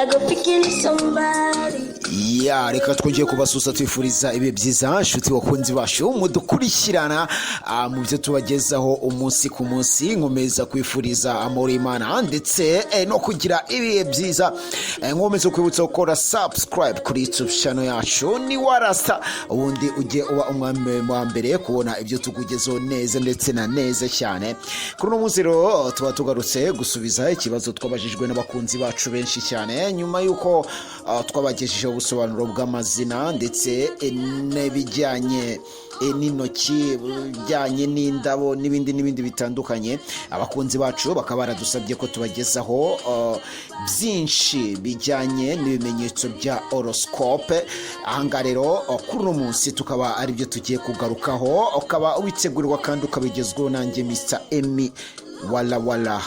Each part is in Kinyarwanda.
I go picking somebody. Ya reka twongeye kubasusa twifuriza ibe byiza nshuti bakunzi bacu mudukurikirana mu byo tubagezaho umunsi ku munsi nkomeza kwifuriza amahoro y'Imana ndetse no kugira ibihe byiza nkomeza kwibutsa gukora subscribe kuri YouTube channel yacu ni Warasta ubundi ujye uba umwami wa mbere kubona ibyo tukugezaho neza ndetse na neza cyane. Kuri uno munsi rero tuba tugarutse gusubiza ikibazo twabajijwe n'abakunzi bacu benshi cyane nyuma yuko twabagejeje ubusobanuro bw'amazina ndetse n'ibijyanye n'intoki bijyanye n'indabo n'ibindi bitandukanye. Abakunzi bacu bakaba baradusabye ko tubagezaho byinshi bijyanye n'ibimenyetso bya horoscope. Ahanga rero kuri uno munsi tukaba ari byo tugiye kugarukaho, ukaba witegurirwa kandi ukabigezweho nanjye Mr. Emmy Wala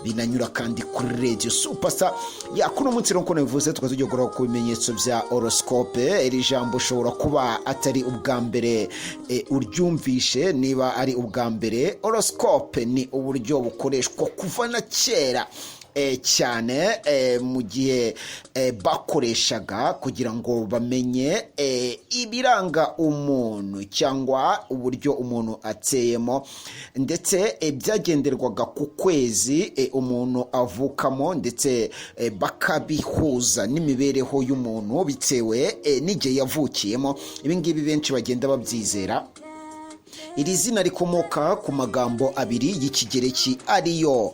binanyura kandi kuri Radio Superstar. Ya kuno munsi ronko navuze tukazugiye gukora ku bimenyetso bya horoscope. Iri jambo ushobora kuba atari ubwa mbere uryumvishe. Niba ari ubwa mbere, horoscope ni uburyo bukoreshwa kuva na kera cyane mu gihe bakoreshaga kugira ngo bamenye ibiranga umuntu cyangwa uburyo umuntu ateyemo, ndetse byagenderwaga ku kwezi umuntu avukamo ndetse bakabihuza n'imibereho y'umuntu bitewe n'igihe yavukiyemo. Ibi ngibi benshi bagenda babyizera. Iri zina rikomoka ku magambo abiri y'ikigereki ariyo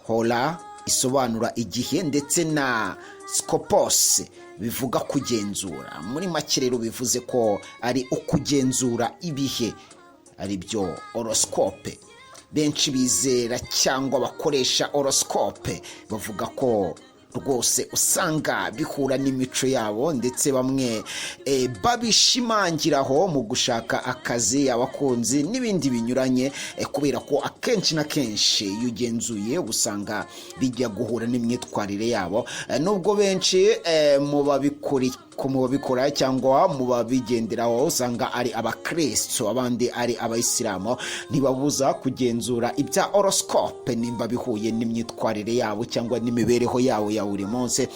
hora isobanura igihe ndetse na scopus bivuga kugenzura. Muri make rero bivuze ko ari ukugenzura ibihe, ari byo horoscope. Benshi bizera cyangwa bakoresha horoscope bavuga ko rwose usanga bihura n'imico yabo, ndetse bamwe babishimangiraho mu gushaka akazi, abakunzi n'ibindi binyuranye, kubera ko akenshi na kenshi iyo ugenzuye usanga bijya guhura n'imyitwarire yabo. Nubwo benshi mu babikora cyangwa mu babigenderaho usanga ari abakristo, abandi ari abayisilamu, ntibabuza kugenzura ibya horoscope nimba bihuye n'imyitwarire yabo cyangwa n'imibereho yabo ya buri munsi.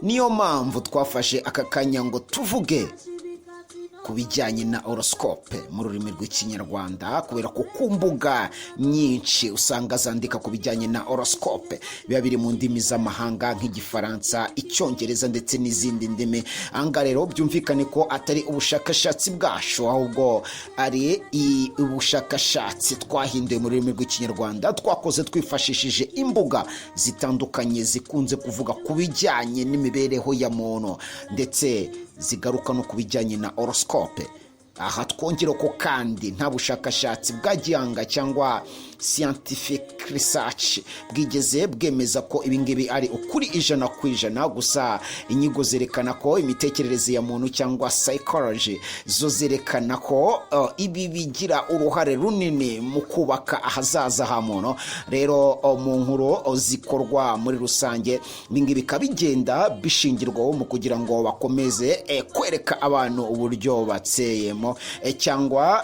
Niyo mpamvu twafashe aka kanya ngo tuvuge ku bijyanye na horoscope mu rurimi rw'ikinyarwanda, kubera ko ku mbuga nyinshi usanga zandika ku bijyanye na horoscope biba biri mu ndimi z'amahanga nk'igifaransa, icyongereza ndetse n'izindi ndimi. Anga rero byumvikane ko atari ubushakashatsi bwacu, ahubwo ari ubushakashatsi twahinduye mu rurimi rw'ikinyarwanda, twakoze twifashishije imbuga zitandukanye zikunze kuvuga ku bijyanye n'imibereho ya muntu ndetse zigaruka no ku bijyanye na horoscope. Aha twongera ko kandi nta bushakashatsi bwa gihanga cyangwa scientific research bwigeze bwemeza ko ibingibi ari ukuri 100%. Gusa inyigo zerekana ko imitekerereze ya muntu cyangwa psychology zo zerekana ko ibi bigira uruhare runini mu kubaka ahazaza ha muntu. Rero mu nkuru zikorwa muri rusange ibingibi kabigenda bishingirwaho mu kugira ngo bakomeze kwereka abantu uburyo batseyemo cyangwa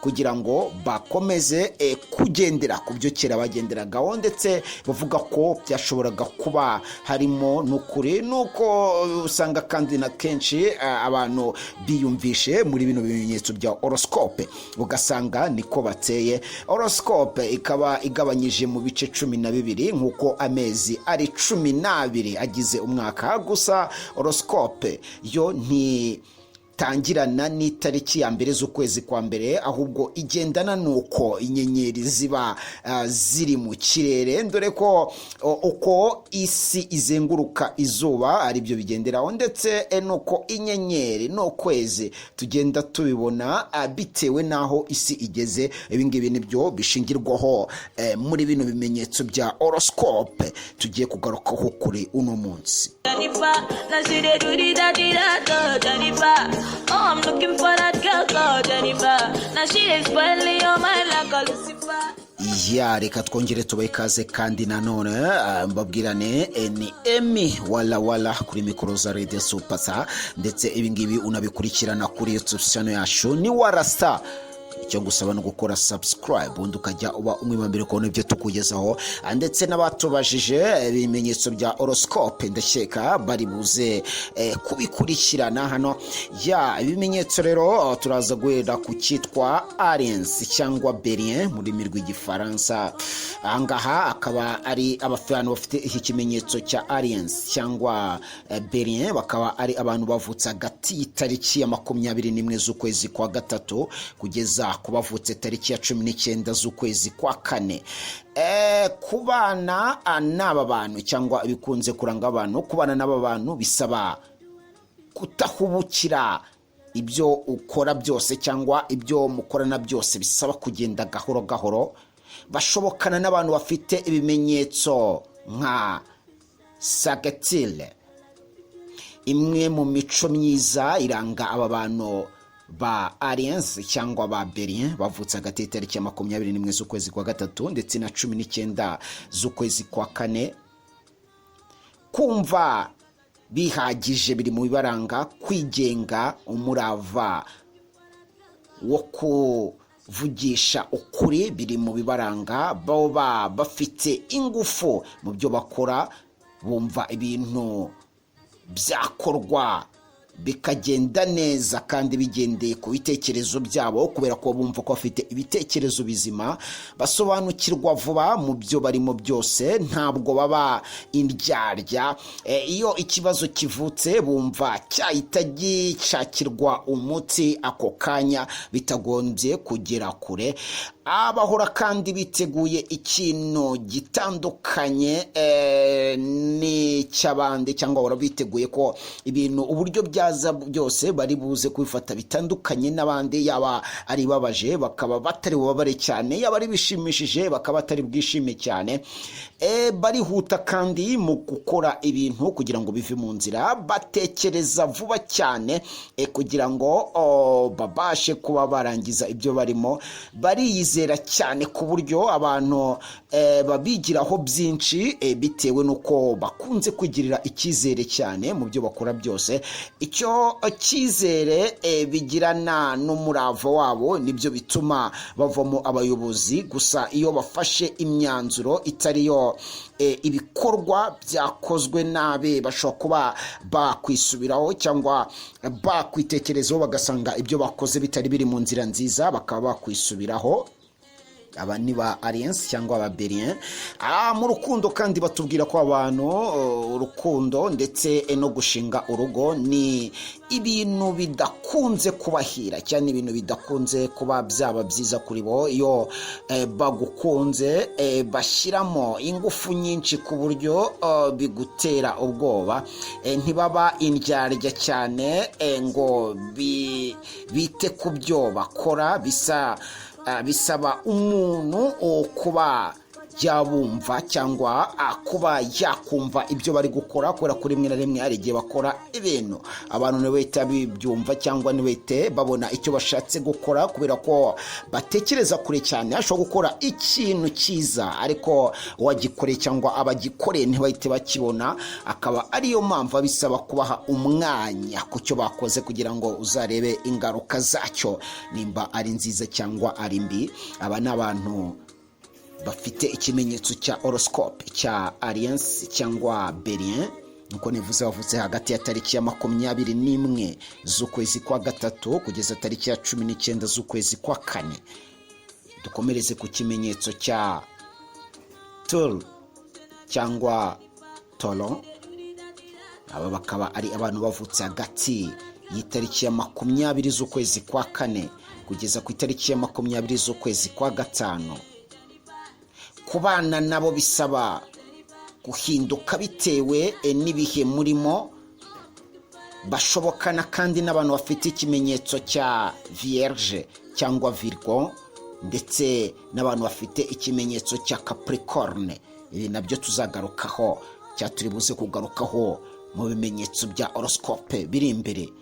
kugira ngo bakomeze kugendera ku byo kera bagenderagaho, ndetse bavuga ko byashoboraga kuba harimo n'ukuri. Nuko usanga kandi na kenshi abantu biyumvishe muri bino bimenyetso bya horoscope ugasanga niko bateye. Horoscope ikaba igabanyije mu bice 12 nk'uko amezi ari 12 agize umwaka. Gusa horoscope yo tangirana n'itariki ya mbere z'ukwezi kwa mbere, ahubwo igendana nuko inyenyeri ziba ziri mu kirere, dore ko uko isi izenguruka izuba ari byo bigenderaho, ndetse nuko inyenyeri n'ukwezi tugenda tubibona bitewe naho isi igeze. Ibingibi nibyo bishingirwaho muri bino bimenyetso bya horoscope tugiye kugarukaho kuri uno munsi. Oh, I'm looking for that girl called Jennifer. Now she is spoiling your mind like a Lucifer. Ya reka twongere tubahe ikaze kandi nanone mbabwirane ni Emmy Wala kuri mikoro za Radio Superstar, ndetse ibingibi unabikurikirana kuri YouTube channel yacu ni Warasta icyo gusaba no gukora subscribe ubundi ukajya uba umwe mu mbere kubona ibyo tukugezaho, ndetse n'abatubajije ibimenyetso bya horoscope ndakeka bari buze kubikurikirana hano. Ibimenyetso rero turaza guhera ku cyitwa Aries cyangwa Berien mu rurimi rw'igifaransa. Ahangaha akaba ari abantu bafite iki kimenyetso cya Aries cyangwa Berien, bakaba ari abantu bavutse hagati y'itariki ya 21 z'ukwezi kwa gatatu kugeza ku bavutse tariki ya 19 z'ukwezi kwa kane. Kubana n'aba bantu cyangwa bikunze kuranga abantu, kubana n'aba bantu bisaba kutahubukira ibyo ukora byose cyangwa ibyo mukorana byose, bisaba kugenda gahoro gahoro. Bashobokana n'abantu bafite ibimenyetso nka Sagittile. Imwe mu mico myiza iranga aba bantu ba Aries cyangwa ba Berien bavutse hagati y'itariki ya 21 z'ukwezi kwa gatatu ndetse na 19 z'ukwezi kwa kane, kumva bihagije biri mu bibaranga, kwigenga, umurava wo kuvugisha ukuri biri mu bibaranga, baba bafite ingufu mu byo bakora, bumva ibintu byakorwa bikagenda neza kandi bigendeye ku bitekerezo byabo, kubera ko bumva ko bafite ibitekerezo bizima, basobanukirwa vuba mu byo barimo byose, ntabwo baba indyarya. Iyo ikibazo kivutse bumva cyahita gishakirwa umuti ako kanya bitagombye kugera kure. Abahora kandi biteguye ikintu gitandukanye n'icy'abandi, cyangwa bahora biteguye ko ibintu uburyo byaza byose bari buze kubifata bitandukanye n'abandi, yaba ari babaje bakaba batari bubabare cyane, yaba ari bishimishije bakaba batari bwishime cyane. Barihuta kandi mu gukora ibintu kugira ngo bive mu nzira, batekereza vuba cyane kugira ngo babashe kuba barangiza ibyo barimo, bariyizera cyane ku buryo abantu babigiraho byinshi bitewe n'uko bakunze kwigirira icyizere cyane mu byo bakora byose. Icyo cyizere bigirana n'umurava wabo nibyo bituma bavamo abayobozi. Gusa iyo bafashe imyanzuro itariyo ibikorwa byakozwe nabi, bashobora kuba bakwisubiraho cyangwa bakwitekerezaho bagasanga ibyo bakoze bitari biri mu nzira nziza, bakaba bakwisubiraho. Aba ni ba Aries cyangwa ba Berien. Mu rukundo kandi batubwira ko abantu urukundo ndetse no gushinga urugo ni ibintu bidakunze kubahira cyane, ibintu bidakunze kuba byaba byiza kuri bo. Iyo bagukunze bashyiramo ingufu nyinshi ku buryo bigutera ubwoba, ntibaba indyarya cyane ngo bite ku byo bakora. Bisaba umuntu kuba yabumva cyangwa kuba yakumva ibyo bari gukora, kubera ko rimwe na rimwe hari igihe bakora ibintu abantu ntibahita bibyumva cyangwa ntibahite babona icyo bashatse gukora, kubera ko batekereza kure cyane. Ashobora gukora ikintu cyiza ariko uwagikoreye cyangwa abagikoreye ntibahite bakibona, akaba ariyo mpamvu bisaba kubaha umwanya ku cyo bakoze kugira ngo uzarebe ingaruka zacyo, nimba ari nziza cyangwa ari mbi. Aba ni abantu bafite ikimenyetso cya horoscope cya Aries cyangwa Berien, nuko nivuze bavutse hagati ya tariki ya 21 z'ukwezi kwa gatatu kugeza tariki ya 19 z'ukwezi kwa kane. Dukomereze ku kimenyetso cya Taurus cyangwa Tauron. Aba bakaba ari abantu bavutse hagati y'itariki ya 20 z'ukwezi kwa kane kugeza ku itariki ya 20 z'ukwezi kwa gatanu. Kubana nabo bisaba guhinduka bitewe n'ibihe murimo. Bashobokana kandi n'abantu bafite ikimenyetso cya Vierge cyangwa Virgo, ndetse n'abantu bafite ikimenyetso cya Capricorne. Ibi nabyo tuzagarukaho, turi buze kugarukaho mu bimenyetso bya horoscope biri imbere.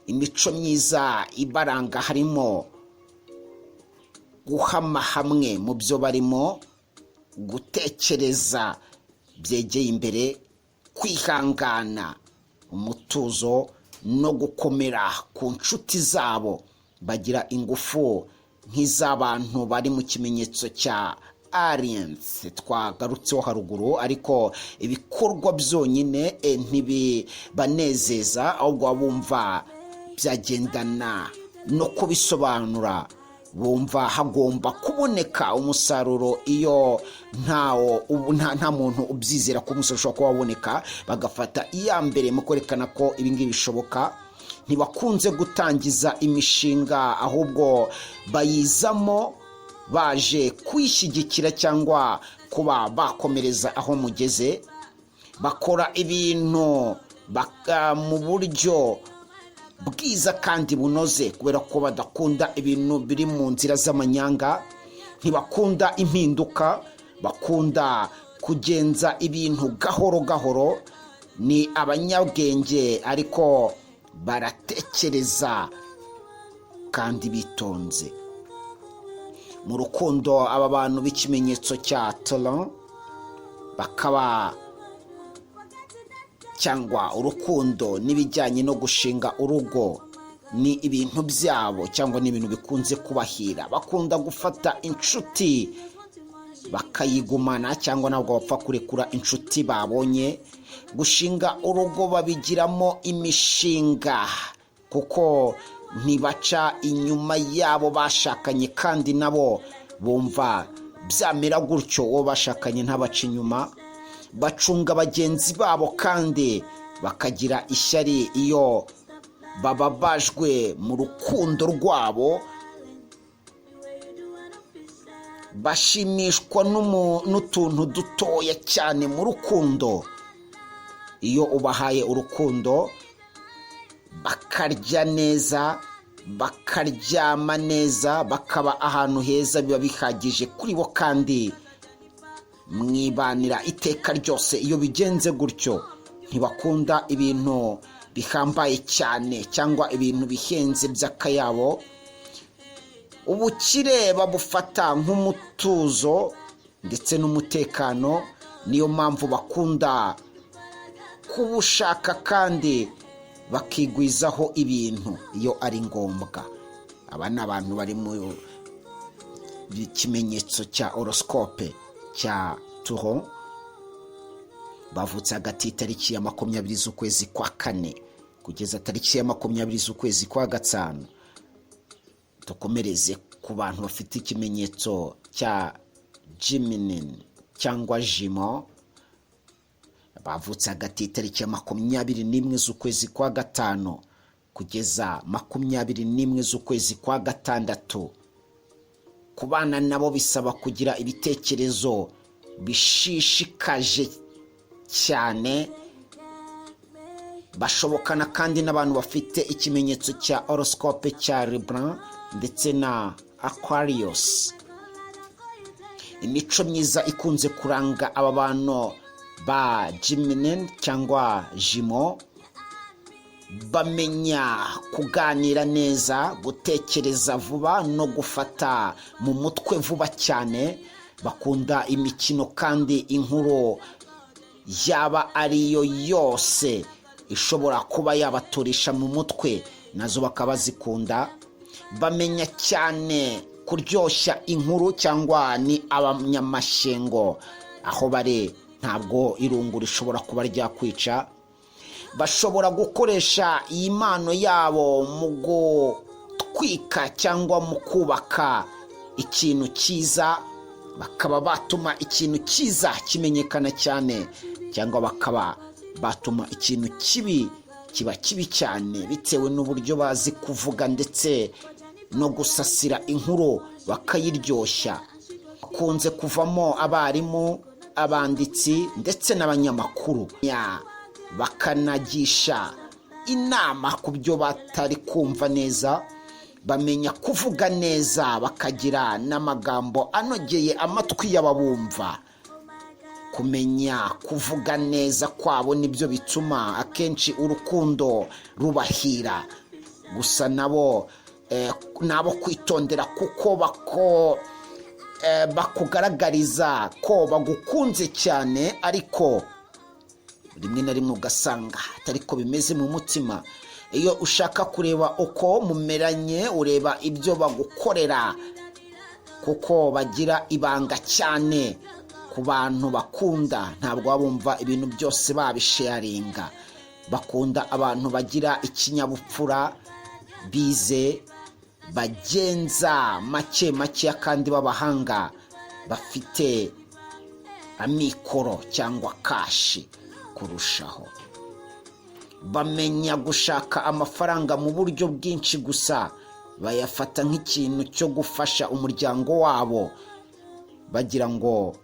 Imico myiza ibaranga harimo guhama hamwe mu byo barimo, gutekereza byegeye imbere, kwihangana, umutuzo no gukomera ku nshuti zabo. Bagira ingufu nk'iz'abantu bari mu kimenyetso cya aliens twagarutseho haruguru, ariko ibikorwa byonyine ntibibanezeza, ahubwo bumva byagendana no kubisobanura. Bumva hagomba kuboneka umusaruro. Iyo nta muntu ubyizera ko umusaruro ushobora kuba waboneka, bagafata iya mbere mu kwerekana ko ibingibi bishoboka. Ntibakunze gutangiza imishinga, ahubwo bayizamo baje kwishyigikira cyangwa kuba bakomereza aho mugeze. Bakora ibintu mu buryo bwiza kandi bunoze, kubera ko badakunda ibintu biri mu nzira z'amanyanga. Ntibakunda impinduka, bakunda kugenza ibintu gahoro gahoro. Ni abanyabwenge ariko baratekereza kandi bitonze. Mu rukundo, aba bantu b'ikimenyetso cya Taureau bakaba cyangwa urukundo n'ibijyanye no gushinga urugo ni ibintu byabo, cyangwa ni ibintu bikunze kubahira. Bakunda gufata inshuti bakayigumana, cyangwa ntabwo bapfa kurekura inshuti babonye. Gushinga urugo babigiramo imishinga, kuko ntibaca inyuma yabo bashakanye, kandi nabo bumva byamera gutyo, uwo bashakanye ntabaca inyuma. Bacunga bagenzi babo kandi bakagira ishyari iyo bababajwe mu rukundo rwabo. Bashimishwa n'utuntu dutoya cyane mu rukundo. Iyo ubahaye urukundo, bakarya neza, bakaryama neza, bakaba ahantu heza, biba bihagije kuri bo, kandi mwibanira iteka ryose. Iyo bigenze gutyo, ntibakunda ibintu bihambaye cyane cyangwa ibintu bihenze by'akayabo. Ubukire babufata nk'umutuzo ndetse n'umutekano. Niyo mpamvu bakunda kubushaka kandi bakigwizaho ibintu iyo ari ngombwa. Aba ni abantu bari mu kimenyetso cya horoscope cya Taureau, bavutse hagati y'itariki ya 20 z'ukwezi kwa 4 kugeza tariki ya 20 z'ukwezi kwa 5. Dukomereze ku bantu bafite ikimenyetso cya Gemini cyangwa Jumeaux, bavutse hagati y'itariki ya 21 z'ukwezi kwa 5 kugeza 21 z'ukwezi kwa 6. Kubana nabo bisaba kugira ibitekerezo bishishikaje cyane. Bashobokana kandi n'abantu bafite ikimenyetso cya horoscope cya Libra ndetse na Aquarius. Imico myiza ikunze kuranga aba bantu ba Gemini cyangwa Jumeaux: bamenya kuganira neza, gutekereza vuba no gufata mu mutwe vuba cyane. Bakunda imikino kandi inkuru yaba ariyo yose ishobora kuba yabaturisha mu mutwe nazo bakaba zikunda. Bamenya cyane kuryoshya inkuru, cyangwa ni abanyamashyengo. Aho bare ntabwo irungu rishobora kuba ryakwica. Bashobora gukoresha iyi mpano yabo mu gutwika cyangwa mu kubaka ikintu cyiza. Bakaba batuma ikintu cyiza kimenyekana cyane, cyangwa bakaba batuma ikintu kibi kiba kibi cyane, bitewe n'uburyo bazi kuvuga ndetse no gusasira inkuru bakayiryoshya. Bakunze kuvamo abarimu, abanditsi ndetse n'abanyamakuru. Bakanagisha inama ku byo batari kumva neza. Bamenya kuvuga neza, bakagira n'amagambo anogeye amatwi y'ababumva. Kumenya kuvuga neza kwabo nibyo bituma akenshi urukundo rubahira. Gusa nabo kwitondera, kuko bakugaragariza ko bagukunze cyane, ariko rimwe na rimwe ugasanga atari ko bimeze mu mutima. Iyo ushaka kureba uko mumeranye, ureba ibyo bagukorera kuko bagira ibanga cyane ku bantu bakunda, ntabwo babumva ibintu byose babisharinga. Bakunda abantu bagira ikinyabupfura, bize, bagenza make kandi b'abahanga, bafite amikoro cyangwa kashi kurushaho. Bamenya gushaka amafaranga mu buryo bwinshi, gusa bayafata nk'ikintu cyo gufasha umuryango wabo, bagira ngo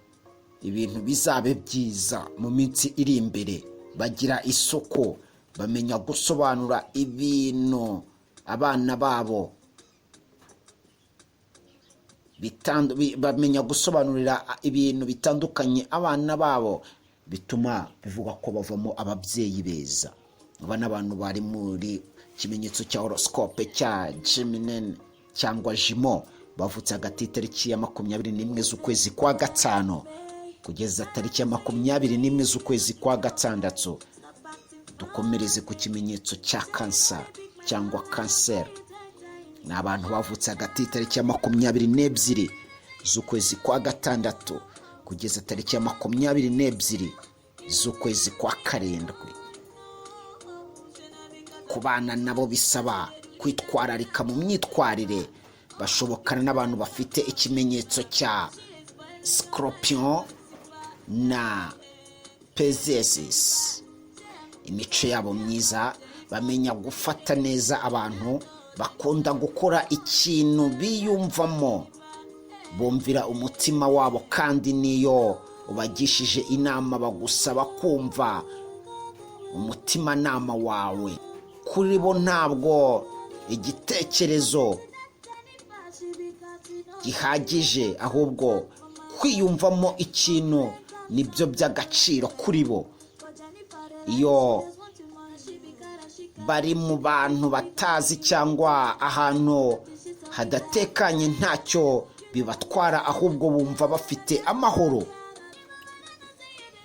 ibintu bizabe byiza mu minsi iri imbere. Bagira isoko, bamenya gusobanura ibintu abana babo, bamenya gusobanurira ibintu bitandukanye abana babo, bituma bivuga ko bavamo ababyeyi beza. Aba ni abantu bari muri kimenyetso cya horoscope cya Gemini cyangwa Jimo, bavutse hagati y'itariki ya 21 z'ukwezi kwa gatanu kugeza tariki ya 21 z'ukwezi kwa gatandatu. Dukomereze ku kimenyetso cya Cancer cyangwa Cancer. Ni abantu bavutse hagati y'itariki ya 22 z'ukwezi kwa gatandatu kugeza tariki ya 22 z'ukwezi kwa karindwi. Kubana nabo bisaba kwitwararika mu myitwarire. Bashobokana n'abantu bafite ikimenyetso cya Scorpion na Pisces. Imico yabo myiza, bamenya gufata neza abantu, bakunda gukora ikintu biyumvamo, bumvira umutima wabo, kandi niyo ubagishije inama bagusaba kumva umutima nama wawe. Kuri bo ntabwo igitekerezo gihagije, ahubwo kwiyumvamo ikintu nibyo by'agaciro kuri bo. Iyo bari mu bantu batazi cyangwa ahantu hadatekanye, ntacyo bibatwara, ahubwo bumva bafite amahoro.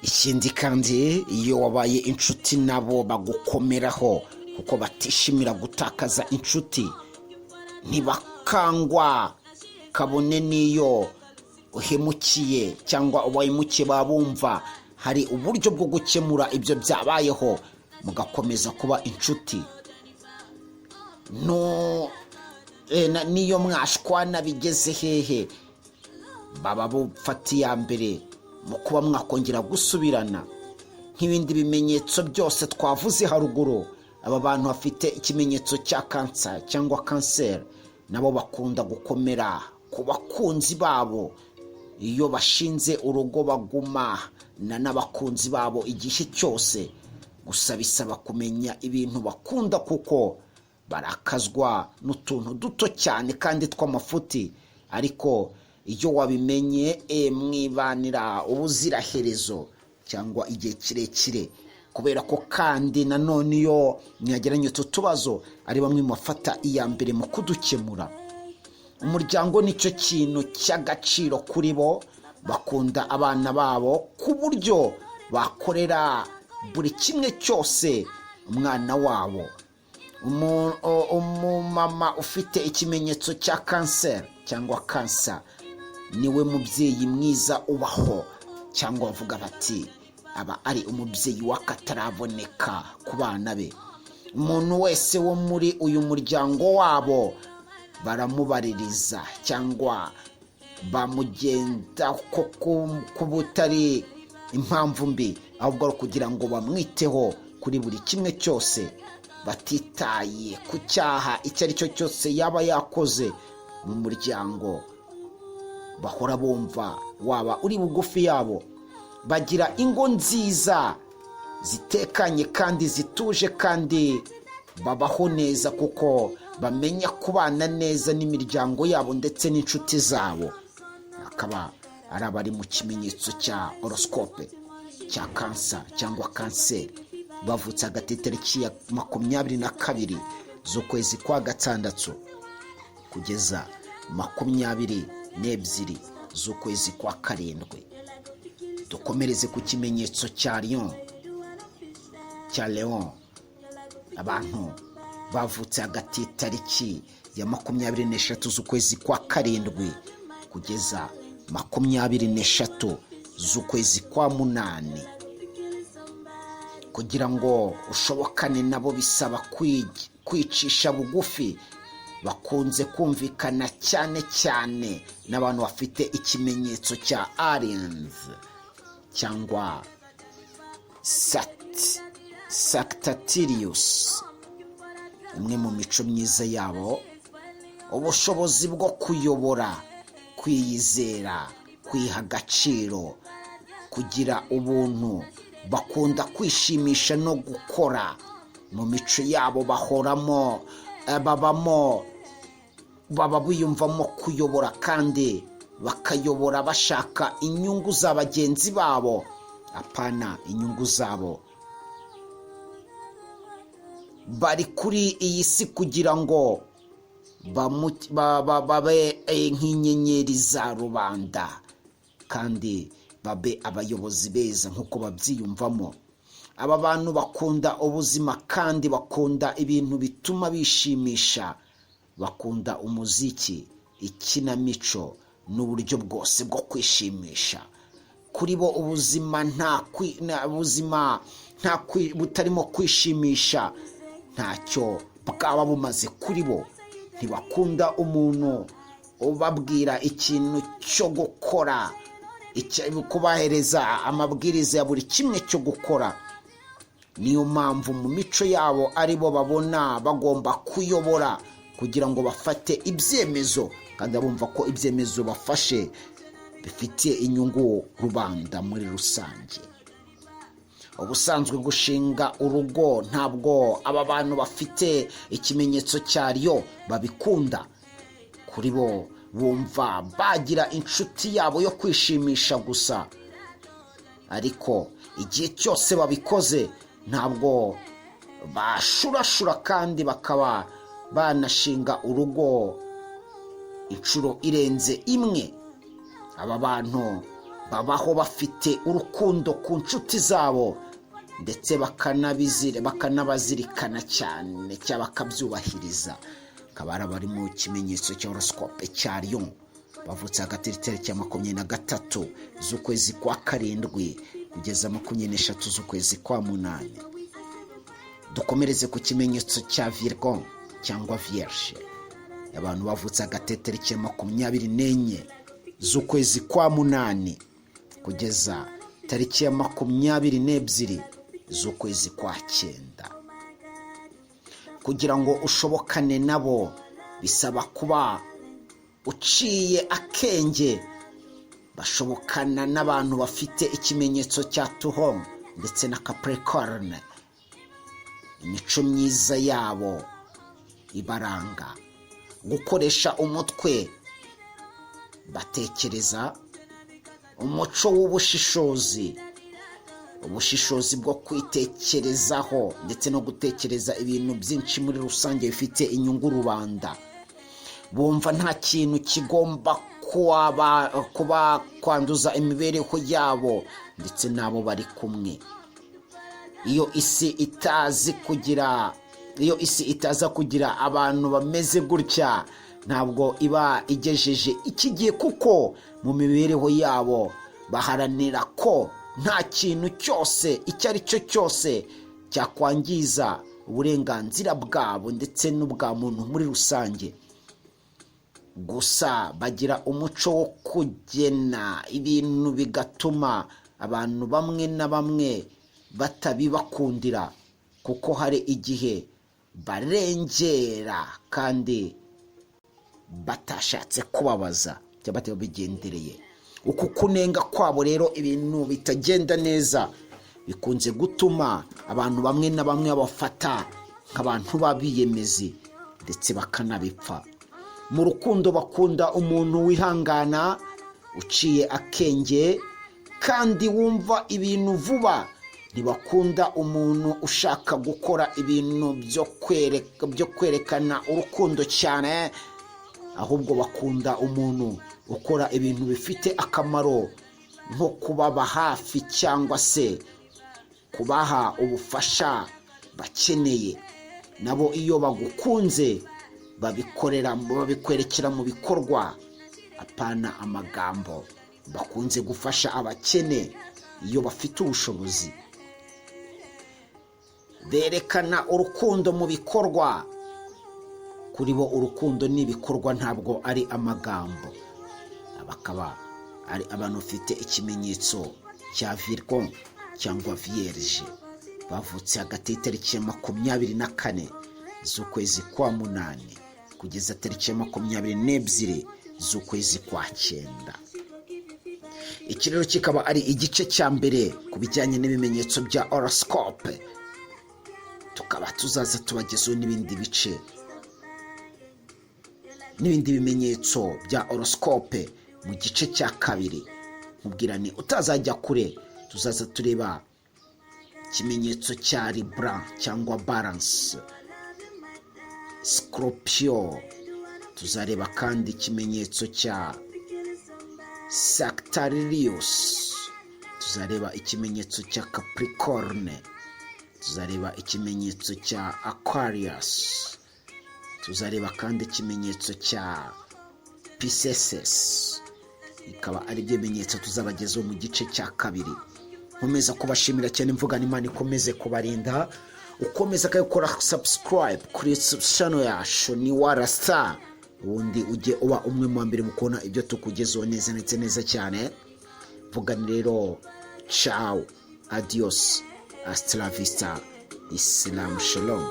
Ikindi kandi, iyo wabaye inshuti nabo bagukomeraho, kuko batishimira gutakaza inshuti. Ntibakangwa kabone n'iyo uhemukiye cyangwa ubahemukiye, babumva hari uburyo bwo gukemura ibyo byabayeho, mugakomeza kuba inshuti. Niyo mwashwana bigeze hehe, baba bufata iya mbere mu kuba mwakongera gusubirana. Nk'ibindi bimenyetso byose twavuze haruguru, aba bantu bafite ikimenyetso cya Cancer cyangwa Cancer nabo bakunda gukomera ku bakunzi babo. Iyo bashinze urugo bagumana n'abakunzi babo igihe cyose, gusa bisaba kumenya ibintu bakunda, kuko barakazwa n'utuntu duto cyane kandi tw'amafuti. Ariko iyo wabimenye, mwibanira ubuziraherezo cyangwa igihe kirekire, kubera ko kandi nanone iyo mwageranye utu tubazo, ari bamwe mu bafata iya mbere mu kudukemura. Umuryango nicyo kintu cy'agaciro kuri bo. Bakunda abana babo ku buryo bakorera buri kimwe cyose umwana wabo. Umumama ufite ikimenyetso cya Cancer cyangwa Cancer niwe mubyeyi mwiza ubaho, cyangwa bavuga bati aba ari umubyeyi w'akataraboneka ku bana be. Umuntu wese wo muri uyu muryango wabo baramubaririza cyangwa bamugenda ku butari impamvu mbi, ahubwo ari kugira ngo bamwiteho kuri buri kimwe cyose, batitaye ku cyaha icyo ari cyo cyose yaba yakoze mu muryango. Bahora bumva waba uri bugufi yabo. Bagira ingo nziza zitekanye kandi zituje, kandi babaho neza kuko bamenya kubana neza n'imiryango yabo ndetse n'inshuti zabo. Akaba ari abari mu kimenyetso cya horoscope cya Cancer cyangwa Cancer, bavutse hagati y'itariki ya 22 z'ukwezi kwa gatandatu kugeza 22 z'ukwezi kwa karindwi. Dukomereze ku kimenyetso cya Leon. Abantu bavutse hagati y'itariki ya 23 z'ukwezi kwa karindwi kugeza 23 z'ukwezi kwa munani. Kugira ngo ushobokane nabo bisaba kwicisha bugufi. Bakunze kumvikana cyane cyane n'abantu bafite ikimenyetso cya Aries cyangwa Sagittarius. Imwe mu mico myiza yabo, ubushobozi bwo kuyobora, kwiyizera, kwiha agaciro, kugira ubuntu. Bakunda kwishimisha no gukora. Mu mico yabo baba biyumvamo kuyobora, kandi bakayobora bashaka inyungu za bagenzi babo, apana inyungu zabo. Bari kuri iyi si kugira ngo babe nk'inyenyeri za rubanda, kandi babe abayobozi beza nk'uko babyiyumvamo. Aba bantu bakunda ubuzima kandi bakunda ibintu bituma bishimisha. Bakunda umuziki, ikinamico n'uburyo bwose bwo kwishimisha. Kuri bo ubuzima butarimo kwishimisha ntacyo bwaba bumaze kuri bo. Ntibakunda umuntu ubabwira ikintu cyo gukora, kubahereza amabwiriza ya buri kimwe cyo gukora. Niyo mpamvu mu mico yabo ari bo babona bagomba kuyobora kugira ngo bafate ibyemezo, kandi bumva ko ibyemezo bafashe bifitiye inyungu rubanda muri rusange. Ubusanzwe gushinga urugo ntabwo aba bantu bafite ikimenyetso cyaryo babikunda. Kuri bo bumva bagira inshuti yabo yo kwishimisha gusa, ariko igihe cyose babikoze ntabwo bashurashura, kandi bakaba banashinga urugo inshuro irenze imwe. Aba bantu babaho bafite urukundo ku nshuti zabo, ndetse bakanabazirikana cyane cyangwa bakabyubahiriza. Akaba bari mu kimenyetso cya horoscope cya Lion, bavutse hagati y'itariki ya 23 z'ukwezi kwa karindwi kugeza 23 z'ukwezi kwa munani. Dukomereze ku kimenyetso cya Virgo cyangwa Vierge. Abantu bavutse hagati y'itariki ya 24 z'ukwezi kwa munani kugeza tariki ya 22 z'ukwezi kwa cyenda. Kugira ngo ushobokane nabo bisaba kuba uciye akenge. Bashobokana n'abantu bafite ikimenyetso cya Tuhom ndetse na Capricorn. Imico myiza yabo ibaranga gukoresha umutwe, batekereza, umuco w'ubushishozi, ubushishozi bwo kwitekerezaho ndetse no gutekereza ibintu byinshi muri rusange bifite inyungu rubanda. Bumva nta kintu kigomba kuba kwanduza imibereho yabo ndetse nabo bari kumwe. Iyo isi itaza kugira abantu bameze gutya, ntabwo iba igejeje iki gihe, kuko mu mibereho yabo baharanira ko nta kintu cyose icyo ari cyo cyose cyakwangiza uburenganzira bwabo ndetse n'ubwa muntu muri rusange. Gusa bagira umuco wo kugena ibintu bigatuma abantu bamwe na bamwe batabibakundira, kuko hari igihe barengera kandi batashatse kubabaza cyangwa batabigendereye. Uku kunenga kwabo rero ibintu bitagenda neza bikunze gutuma abantu bamwe na bamwe bafata nk'abantu babiyemezi ndetse bakanabipfa. Mu rukundo bakunda umuntu wihangana, uciye akenge, kandi wumva ibintu vuba. Ntibakunda umuntu ushaka gukora ibintu byo kwerekana urukundo cyane, ahubwo bakunda umuntu ukora ibintu bifite akamaro, nko kubaba hafi cyangwa se kubaha ubufasha bakeneye. Nabo iyo bagukunze babikwerekera mu bikorwa, apana amagambo. Bakunze gufasha abakene iyo bafite ubushobozi. Berekana urukundo mu bikorwa. Kuri bo urukundo n'ibikorwa ntabwo ari amagambo. Bakaba ari abantu bafite ikimenyetso cya Virgo cyangwa Vierge. Bavutse hagati y'itariki ya 24 z'ukwezi kwa munani kugeza tariki ya 22 z'ukwezi kwa 9. Iki rero kikaba ari igice cya mbere ku bijyanye n'ibimenyetso bya horoscope. Tukaba tuzaza tubagezeho n'ibindi bice n'ibindi bimenyetso bya horoscope mu gice cya kabiri. Mubwira ni utazajya kure, tuzaza tureba ikimenyetso cya Libra cyangwa Balance, Scorpio. Tuzareba kandi ikimenyetso cya Sagittarius. Tuzareba ikimenyetso cya Capricorn. Tuzareba ikimenyetso cya Aquarius. Tuzareba kandi ikimenyetso cya Pisces. Ikaba ari byo bimenyetso tuzabagezeho mu gice cya kabiri. Nkomeza kubashimira cyane, mvuga Imana ikomeze kubarinda. Ukomeza kayikora subscribe kuri channel yacu ni Warasta, ubundi ujye uba umwe mu mbere mu kubona ibyo tukugezeho neza ndetse neza cyane. Mvuga rero ciao, adios, hasta la vista, Islam shalom.